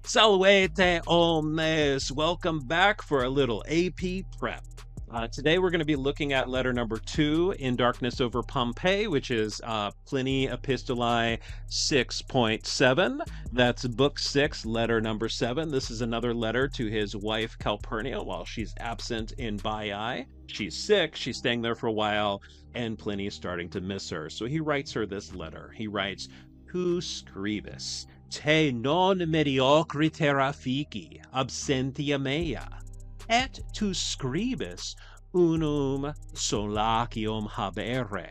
Salvete omnes! Welcome back for a little AP prep. Today we're going to be looking at letter number 2 in Darkness Over Pompeii, which is Pliny Epistolae 6.7. That's book 6, letter number 7. This is another letter to his wife Calpurnia while she's absent in Baiae. She's sick, she's staying there for a while, and Pliny is starting to miss her. So he writes her this letter. He writes, Tu scribis, te non mediocriter affici, absentia mea, et tu scribis unum solacium habere,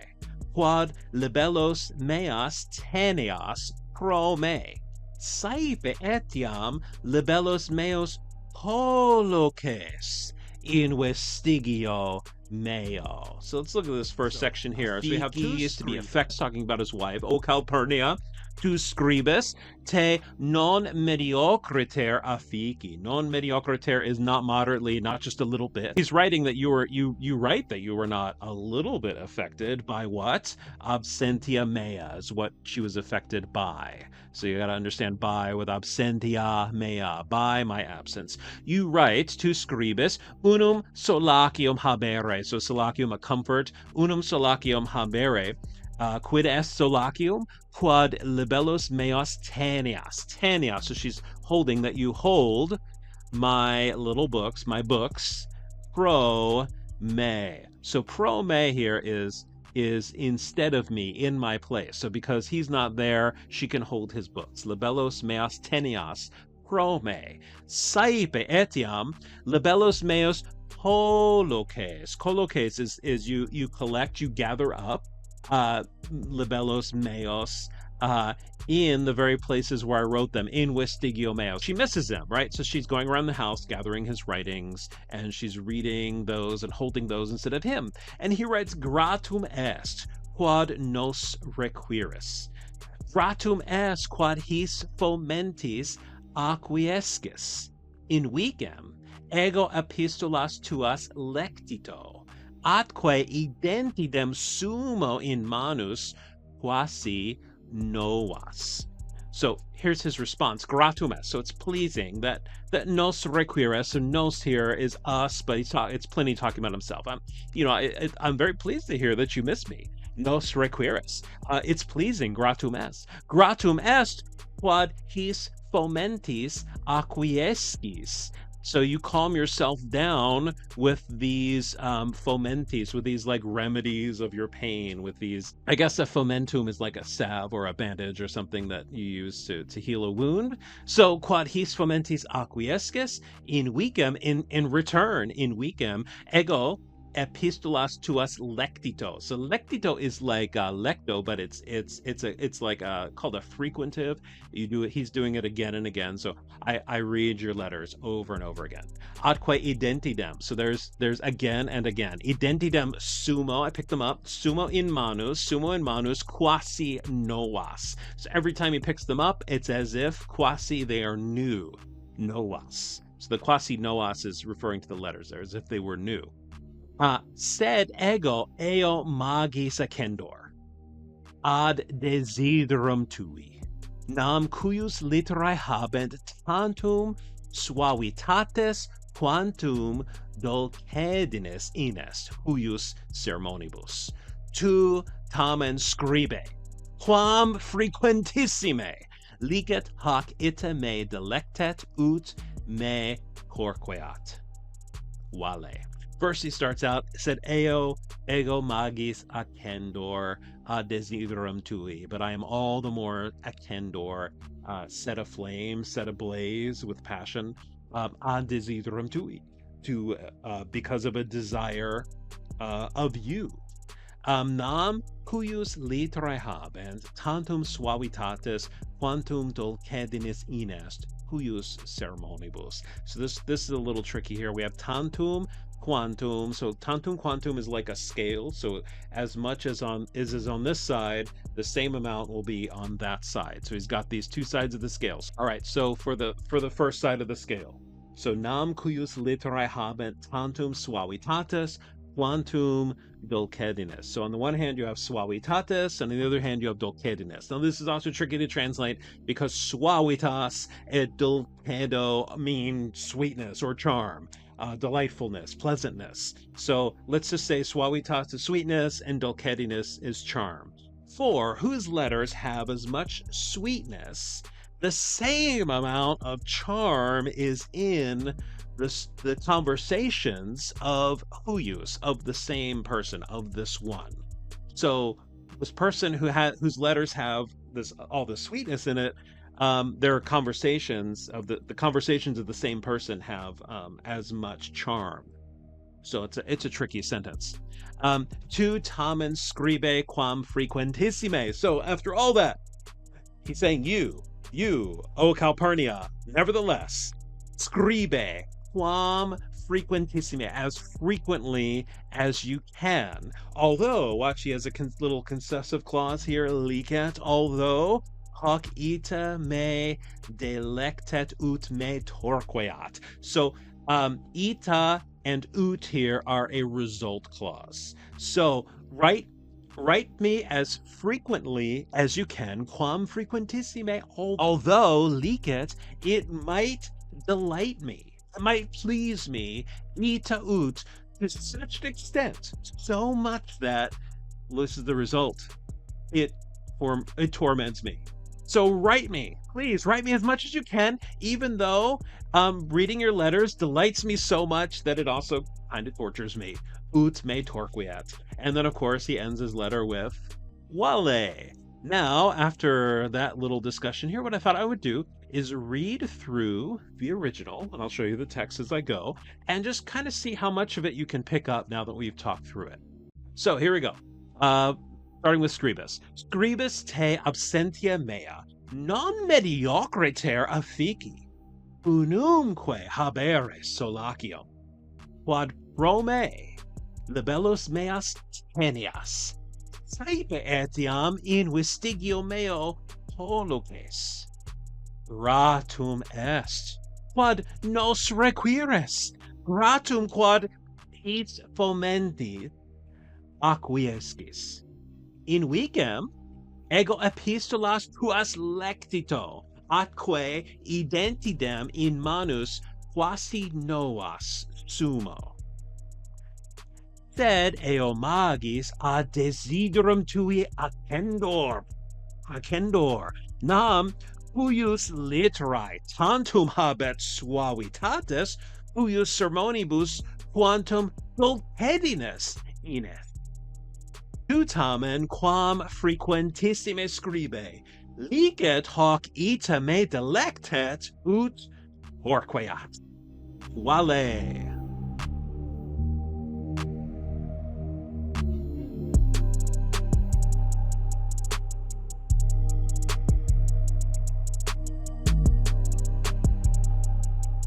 quod libellos meas teneas pro me, saepe etiam libellos meos colloques investigio meo. So let's look at this first section here. So we have two used to be effects talking about his wife, O Calpurnia, tu scribis, te non mediocriter affici. Non mediocriter is not moderately, not just a little bit. He's writing that you write that you were not a little bit affected by what? Absentia mea is what she was affected by. So you got to understand by with absentia mea, by my absence. You write tu scribis unum solacium habere. So solacium, a comfort. Unum solacium habere. Quid est solacium? Quod libellos meos teneas. Teneas. So she's holding that you hold my little books, my books, pro me. So pro me here is instead of me, in my place. So because he's not there, she can hold his books. Libellos meos teneas pro me. Saepe etiam libellos meos colloques. Colloques is you collect, you gather up libellos meos in the very places where I wrote them, in vestigio meos. She misses them, right? So she's going around the house gathering his writings, and she's reading those and holding those instead of him. And he writes, gratum est quod nos requiris. Gratum est quod his fomentis acquiescis. In vicem ego epistolas tuas lectito, atque identidem sumo in manus quasi novas. So here's his response, gratum est. So it's pleasing that nos requiris. So nos here is us, but it's Pliny talking about himself. I'm very pleased to hear that you miss me. Nos requiris. It's pleasing, gratum est. Gratum est quod his fomentis acquiescis. So you calm yourself down with these fomentis, with these like remedies of your pain, with these, I guess a fomentum is like a salve or a bandage or something that you use to heal a wound. So quod his fomentis acquiescis, in vicem, in return, in vicem, ego epistolas tuas lectito. So lectito is like lecto, but it's like called a frequentive. You do it, he's doing it again and again. So I read your letters over and over again. Atque identidem. So there's again and again. Identidem sumo, I picked them up. Sumo in manus, quasi novas. So every time he picks them up, it's as if quasi they are new. Novas. So the quasi novas is referring to the letters there, as if they were new. Sed ego eo magis accendor ad desiderum tui, nam cuius literae habent tantum suavitates quantum dulcedinis inest huius sermonibus. Tu tamen scribe, quam frequentissime licet hoc ita me delectet ut me corqueat. Vale. First he starts out, said, ego magis accendor ad desiderum tui, but I am all the more accendor, set aflame, set ablaze with passion, ad desiderum tui, because of a desire of you. Nam cuius literae habent tantum suavitatis quantum dulcedinis inest huius sermonibus. So this is a little tricky here. We have tantum quantum. So tantum quantum is like a scale. So as much as on this side, the same amount will be on that side. So he's got these two sides of the scales. All right. So for the first side of the scale, so nam cuius literae habent tantum suavitatis quantum dulcedinus. So on the one hand, you have suavitatis, and on the other hand, you have dulcedinus. Now, this is also tricky to translate because suavitas and dulcedo mean sweetness or charm, delightfulness, pleasantness. So let's just say suavitas is sweetness and dulcedinus is charm. For whose letters have as much sweetness, the same amount of charm is in the conversations of huios, of the same person, of this one. So this person whose letters have all this sweetness in it, their conversations of the conversations of the same person have as much charm. So it's a tricky sentence. Tu tamen scribe quam frequentissime. So after all that, he's saying you, O Calpurnia, nevertheless, scribe quam frequentissime, as frequently as you can. Although, watch, he has a little concessive clause here, licet, although hoc ita me delectet ut me torqueat. So ita and ut here are a result clause. So write me as frequently as you can, quam frequentissime, although licet, it might delight me, it might please me, ita ut, to such an extent, so much that, this is the result, it torments me. So write me, please write me as much as you can, even though reading your letters delights me so much that it also kind of tortures me. Ut me torqueat. And then, of course, he ends his letter with Vale. Now, after that little discussion here, what I thought I would do is read through the original, and I'll show you the text as I go, and just kind of see how much of it you can pick up now that we've talked through it. So here we go. Starting with Scribus. Scribus te absentia mea, non mediocriter affici, unumque habere solacium, quad pro me, libellus meas tenias, saepe etiam in vestigio meo toluces. Gratum est, quad nos requiris, gratum quad its fomenti acquiescis. In vicem, ego epistolas tuas lectito, atque identidem in manus quasi novas sumo. Sed eo magis ad desiderum tui accendor, nam huius literae tantum habet suavitatis, huius sermonibus quantum dulcedinus inet. Tu tamen quam frequentissime scribe, licet hoc ita me delectet ut porqueat. Vale.